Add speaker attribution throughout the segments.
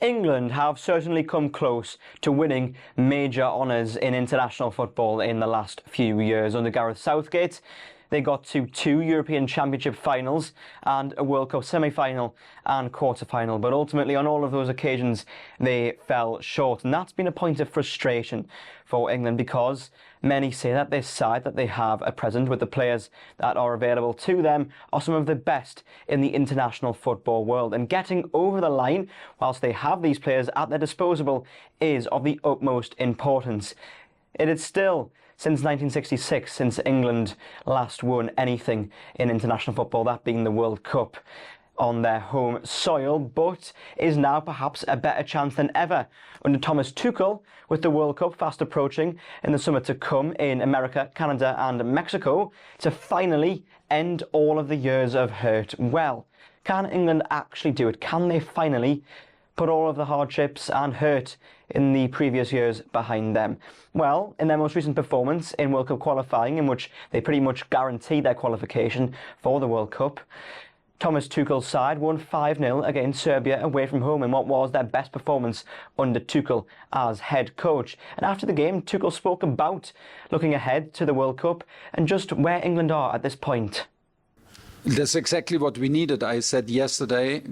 Speaker 1: England have certainly come close to winning major honours in international football in the last few years. Under Gareth Southgate, they got to 2 European Championship finals and a World Cup semi-final and quarter-final. But ultimately, on all of those occasions, they fell short. And that's been a point of frustration for England, because many say that this side that they have at present, with the players that are available to them, are some of the best in the international football world. And getting over the line, whilst they have these players at their disposal, is of the utmost importance. It is still since 1966 since England last won anything in international football, that being the World Cup on their home soil, but is now perhaps a better chance than ever under Thomas Tuchel, with the World Cup fast approaching in the summer to come in America, Canada and Mexico, to finally end all of the years of hurt well. Can England actually do it? Can they finally put all of the hardships and hurt in the previous years behind them? Well, in their most recent performance in World Cup qualifying, in which they pretty much guaranteed their qualification for the World Cup, Thomas Tuchel's side won 5-0 against Serbia away from home in what was their best performance under Tuchel as head coach. And after the game, Tuchel spoke about looking ahead to the World Cup and just where England are at this point.
Speaker 2: That's exactly what we needed. I said yesterday,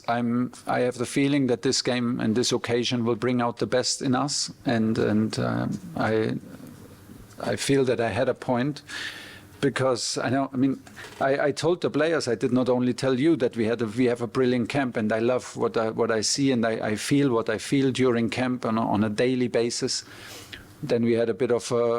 Speaker 2: I have the feeling that this game and this occasion will bring out the best in us, and I feel that I had a point, because I told the players, I did not only tell you that we have a brilliant camp, and I love what I see, and I feel what I feel during camp on a daily basis. Then we had a bit of a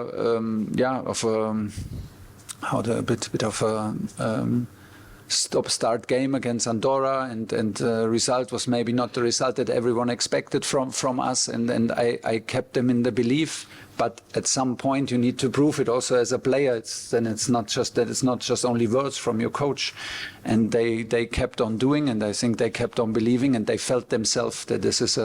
Speaker 2: stop-start game against Andorra, and the result was maybe not the result that everyone expected from us, and I kept them in the belief. But at some point you need to prove it also as a player. It's not just only words from your coach. And they kept on doing, and I think they kept on believing, and they felt themselves that this is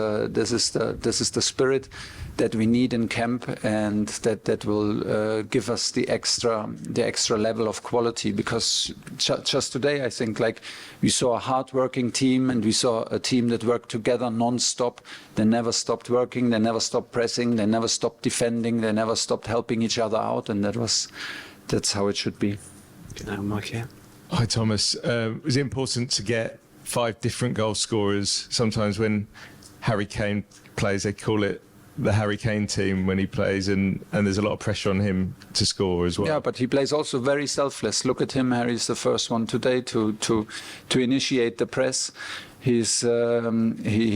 Speaker 2: the spirit that we need in camp, and that will give us the extra level of quality. Because just today, I think, like, we saw a hard-working team, and we saw a team that worked together non-stop. They never stopped working, they never stopped pressing, they never stopped defending, they never stopped helping each other out, and that's how it should be.
Speaker 3: Mike here.
Speaker 4: Hi, Thomas. Was it important to get 5 different goal scorers? Sometimes when Harry Kane plays, they call it the Harry Kane team when he plays, and there's a lot of pressure on him to score as well.
Speaker 2: Yeah, but he plays also very selfless. Look at him. Harry's the first one today to initiate the press. He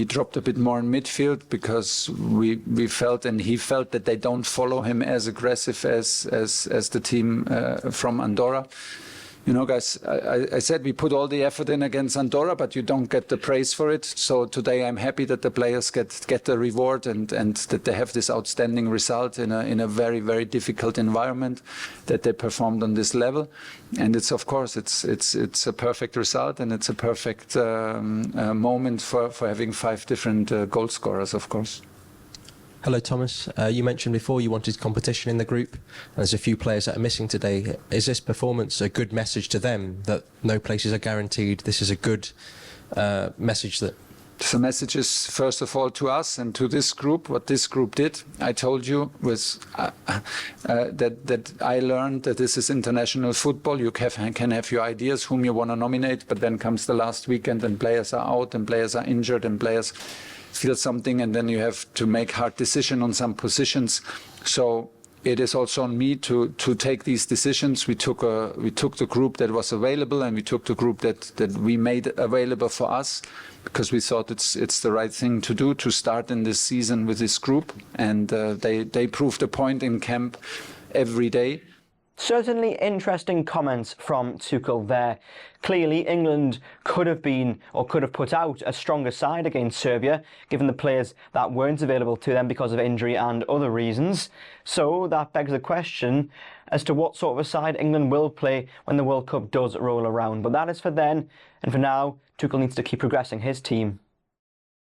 Speaker 2: dropped a bit more in midfield, because we felt, and he felt, that they don't follow him as aggressive as the team from Andorra. You know, guys, I said we put all the effort in against Andorra, but you don't get the praise for it. So today I'm happy that the players get the reward, and that they have this outstanding result in a very, very difficult environment, that they performed on this level. And it's, of course, it's a perfect result, and it's a perfect moment for having 5 different goal scorers, of course.
Speaker 3: Hello, Thomas. You mentioned before you wanted competition in the group, and there's a few players that are missing today. Is this performance a good message to them, that no places are guaranteed? This is a good message that...
Speaker 2: The message is, first of all, to us and to this group. What this group did, I told you, was that I learned that this is international football. You can have your ideas whom you want to nominate, but then comes the last weekend and players are out, and players are injured, and players feel something, and then you have to make hard decisions on some positions. So it is also on me to take these decisions. We took the group that was available, and we took the group that we made available for us, because we thought it's the right thing to do, to start in this season with this group. And they proved a point in camp every day.
Speaker 1: Certainly interesting comments from Tuchel there. Clearly, England could have put out a stronger side against Serbia, given the players that weren't available to them because of injury and other reasons. So that begs the question as to what sort of a side England will play when the World Cup does roll around. But that is for then, and for now, Tuchel needs to keep progressing his team.